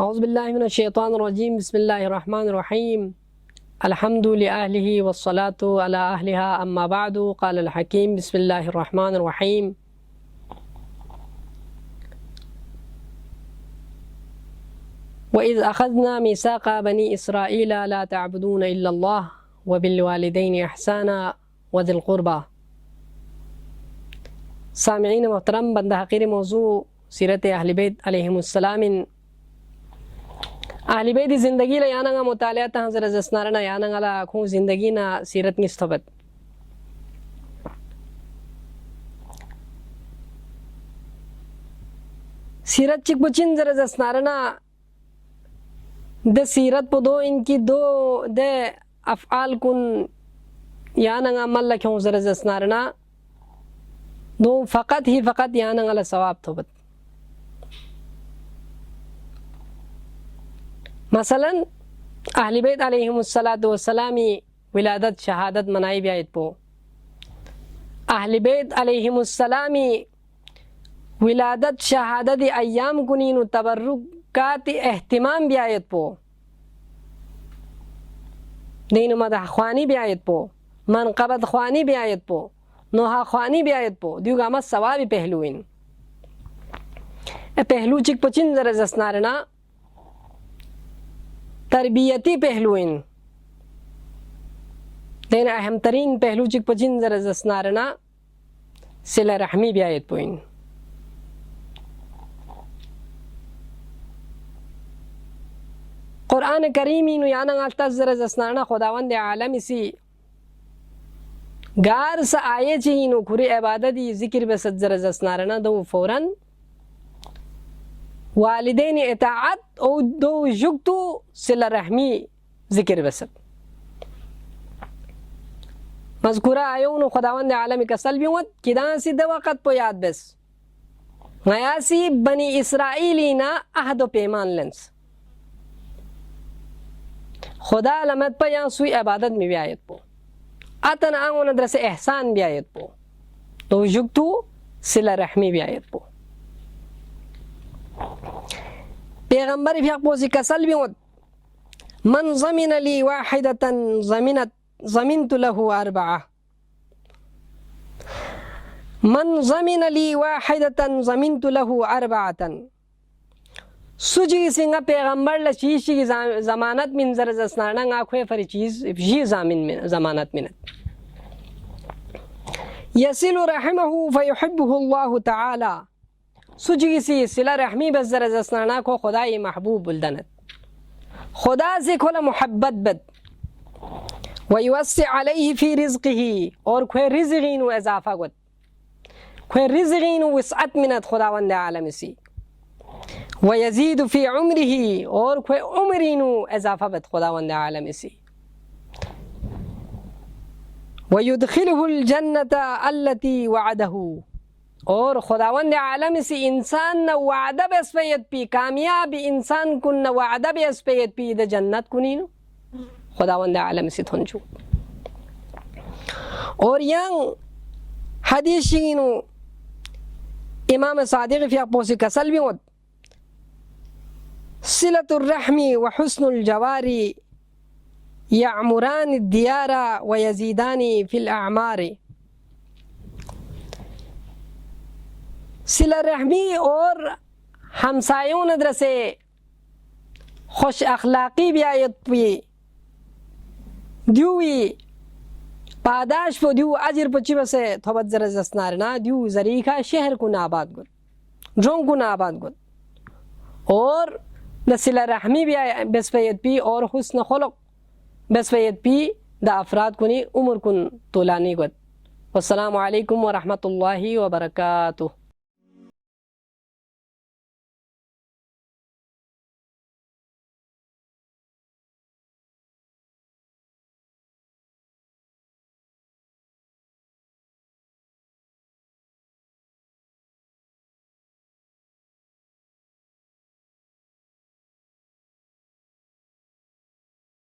औज़ुबिल्लाहि मिनश्शैतानिर्रजीम बिस्मिल्लाहिर्रहमानिर्रहीम अल्हम्दुलिल्लाहि वस्सलातु अला अहलिहा अम्मा बअदु क़ालल हकीम बिस्मिल्लाहिर्रहमानिर्रहीम वइज़ अख़ज़ना मीसाक़ा बनी इसराईला ला तअबुदूना इल्लल्लाह व बिल वालिदैनि इहसाना व ज़िल क़ुरबा। सामिईन मोहतरम, बंदहक़ीर मौज़ू सीरत अहल बैत अलैहिमुस्सलामिन अहल बैत ज़िंदगी ला यानंगा मुतालिया ता हज़र जस्नारना यानंगा ला खू ज़िंदगी ना सीरत निस्तबत सीरत चिक बुचिन ज़र जस्नारना द सीरत पो दो इनकी दो दे अफ़आल कुन यानंगा मल्ला क्यों ज़र जस्नारना दो फ़कत यानंगा ला सवाब थोबत। मसलन अहल बैत अलैहिमुस्सलातु वस्सलामी विलादत शहादत मनाई ब्यायत पो अहल बैत अलैहिमुस्सलामी विलादत शहादत अय्याम कुनीनु तबर्रुकात एहतिमाम ब्यायत पो दीन मदह ख्वानी ब्यायत पो मनक़बत ख्वानी ब्यायत पो नोहा ख्वानी ब्यायत पो दियुगामा सवाबी पहलुइन ए पहलू चिक पचिन ज़र जस्नारना तरबियती पहलुइन देन अहम तरीन पहलू चिक पचिन ज़र जस्नारना सिला रहमी ब्यायत पोइन। कुरान करीमीनु यानंगा ज़र जस्नारना खुदावंद आलम इसी गार सा आये चीनु खुरी इबादती ज़िक्र बसत ज़र जस्नारना दो फौरन वालिदैन इताअत और दो युक्तु सिला रहमी ज़िक्र बसत मज़कुरा आयोन खुदावंद आलम कसल बिवत किदासी द वक़्त पो याद बस गयासी बनी इसराइलीना अहद पेमान लेंस खुदा लमत पर यहाँ सुई इबादत में ब्यायत पो अतन आंगो नदरसे एहसान ब्यायत पो तो युक्तु सिला रहमी ब्यायत पो पैगंबर भी पोसी कसल भी मन ज़मीन ली वाहिदतन ज़मीनतु लहु अर्बआ मन ज़मीन ली वाहिदतन ज़मीनतु लहु अर्बअतन सुजी सिंगा पैगंबर ल चीज़ की ज़मानत मिन ज़र जस्नारना आँखों फरी चीज़ ये ज़ामिन में ज़मानत मिनत यसिलु रहमहु फयुहिब्बुहु अल्लाहु तआला सुजी सी सिला रहमी बस ज़र जस्नारना को खुदाई महबूब बुलदनत खुदा से खोला मोहब्बत बद वयुस्सि अलैहि फी रिज़्क़िही और खोए रिज़्क़ीनु इज़ाफ़ा गुत खोए रिज़्क़ीनु वसअत मिनत खुदावंद आलम सी वयज़ीदु फी उम्रिही और खोए उम्रीनु इज़ाफ़ा बद खुदावंद आलम सी वयुदखिलुहुल जन्नत अल्लती वअदहु और खुदावंद आलम से इंसान न वादा बेस्पयत पी कामयाब इंसान कुन न वादा बेस्पयत पी द जन्नत कुनीनु खुदावंद आलम से थंचु और यंग हदीसिनु इमाम सादिक फी अपोसी कसल बिवत सिलतुर रहमी व हुस्नुल जवारी यअमुरान दियारा व यजीदानी फिल अमारी सिला रहमी और हमसायों नदर से खुश अखलाक़ी ब्यायत पी द्यूवी पादाश पो द्यू अजर पची बसे थोबत ज़र जस्नारना द्यू ज़रीखा शहर को नाबाद गुद जों को नाबाद गुद और द सिला रहमी ब्याय बेस्पयत पी और हुस्न खुलुक़ बेस्पयत पी द अफराद कुनी उम्र कुन तोलानी गुद। वस्सलामु अलैकुम व रहमतुल्लाहि व बरकातुहू।